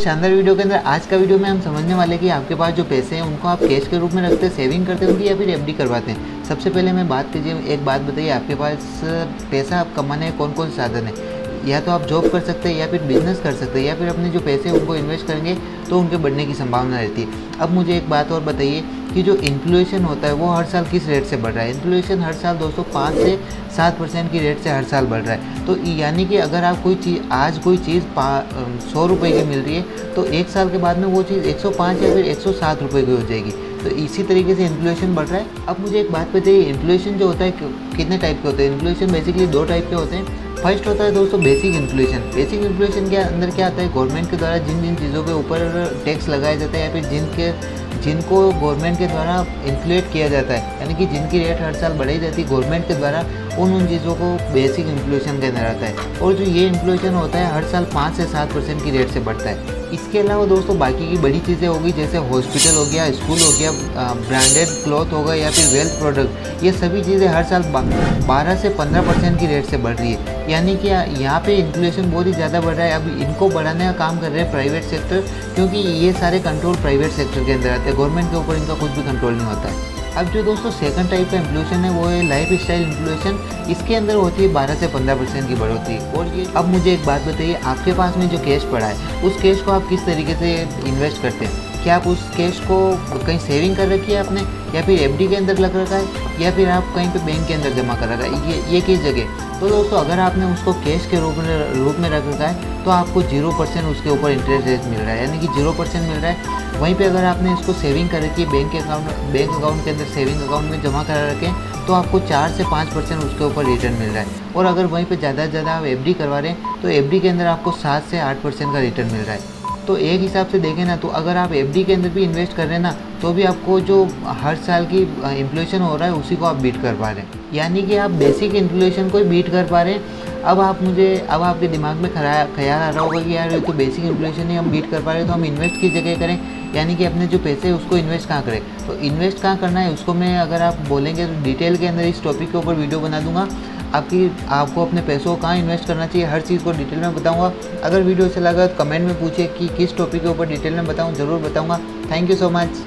शानदार वीडियो के अंदर आज का वीडियो में हम समझने वाले कि आपके पास जो पैसे हैं उनको आप कैश के रूप में रखते हैं, सेविंग करते हैं या फिर एफडी करवाते हैं। सबसे पहले मैं बात कीजिए, एक बात बताइए, आपके पास पैसा आप कमाने के कौन कौन से साधन है। या तो आप जॉब कर सकते हैं या फिर बिजनेस कर सकते हैं या फिर अपने जो पैसे हैं उनको इन्वेस्ट करेंगे तो उनके बढ़ने की संभावना रहती है। अब मुझे एक बात और बताइए कि जो इन्फ्लेशन होता है वो हर साल किस रेट से बढ़ रहा है। इन्फ्लेशन हर साल दोस्तों 5 से 7% की रेट से हर साल बढ़ रहा है। तो यानी कि अगर आप कोई चीज़ 100 रुपये की मिल रही है तो एक साल के बाद में वो चीज़ 105 या फिर 107 रुपये की हो जाएगी। तो इसी तरीके से इन्फ्लेशन बढ़ रहा है। अब मुझे एक बात बताइए, इन्फ्लेशन जो होता है कितने टाइप के होते हैं। इन्फ्लेशन बेसिकली 2 टाइप के होते हैं। फर्स्ट होता है दोस्तों बेसिक इन्फ्लेशन। बेसिक इन्फ्लेशन के अंदर क्या आता है, गवर्नमेंट के द्वारा जिन जिन चीज़ों के ऊपर टैक्स लगाया जाता है या फिर जिनको गवर्नमेंट के द्वारा इन्फ्लेट किया जाता है, यानी कि जिनकी रेट हर साल बढ़ाई जाती है गवर्नमेंट के द्वारा, उन चीज़ों को बेसिक इन्फ्लेशन के अंदर आता है। और जो ये इन्फ्लेशन होता है हर साल 5 से 7% की रेट से बढ़ता है। इसके अलावा दोस्तों बाकी की बड़ी चीज़ें होगी, जैसे हॉस्पिटल हो गया, स्कूल हो गया, ब्रांडेड क्लॉथ होगा या फिर वेल्थ प्रोडक्ट, ये सभी चीज़ें हर साल 12 से 15% की रेट से बढ़ रही है। यानी कि यहाँ पे इन्फ्लेशन बहुत ही ज़्यादा बढ़ रहा है। अब इनको बढ़ाने का काम कर रहे हैं प्राइवेट सेक्टर, क्योंकि ये सारे कंट्रोल प्राइवेट सेक्टर के अंदर आते हैं, गवर्नमेंट के ऊपर इनका कुछ भी कंट्रोल नहीं होता है। अब जो दोस्तों सेकंड टाइप का इन्फ्लेशन है वो है लाइफ स्टाइल इन्फ्लेशन। इसके अंदर होती है 12 से 15% की बढ़ोतरी। और ये अब मुझे एक बात बताइए, आपके पास में जो कैश पड़ा है उस कैश को आप किस तरीके से इन्वेस्ट करते हैं। क्या आप उस कैश को कहीं सेविंग कर रखी है आपने, या फिर एफडी के अंदर लग रखा है, या फिर आप कहीं पे बैंक के अंदर जमा कर रखा है, ये किस जगह। तो दोस्तों अगर आपने उसको कैश के रूप में रख रखा है तो आपको 0% उसके ऊपर इंटरेस्ट रेट मिल रहा है, यानी कि 0% मिल रहा है। वहीं पे अगर आपने इसको सेविंग कर रखी है बैंक अकाउंट के अंदर सेविंग अकाउंट में जमा करा रखें तो आपको 4 से 5% उसके ऊपर रिटर्न मिल रहा है। और अगर वहीं पे ज़्यादा से ज़्यादा आप एफडी करवा रहे हैं तो एफडी के अंदर आपको 7 से 8% का रिटर्न मिल रहा है। तो एक हिसाब से देखें ना, तो अगर आप एफडी के अंदर भी इन्वेस्ट कर रहे हैं ना, तो भी आपको जो हर साल की इन्फ्लेशन हो रहा है उसी को आप बीट कर पा रहे हैं, यानी कि आप बेसिक इन्फ्लेशन को ही बीट कर पा रहे हैं। अब आपके दिमाग में ख्याल आ रहा होगा कि यार ये तो बेसिक इन्फ्लेशन ही हम बीट कर पा रहे हैं, तो हम इन्वेस्ट किस जगह करें, यानी कि अपने जो पैसे हैं उसको इन्वेस्ट कहाँ करें। तो इन्वेस्ट कहाँ करना है उसको मैं, अगर आप बोलेंगे तो डिटेल के अंदर इस टॉपिक के ऊपर वीडियो बना दूंगा। आपको अपने पैसों को कहाँ इन्वेस्ट करना चाहिए, हर चीज़ को डिटेल में बताऊंगा। अगर वीडियो अच्छा लगा तो कमेंट में पूछिए कि किस टॉपिक के ऊपर डिटेल में बताऊं, ज़रूर बताऊंगा। Thank you so much.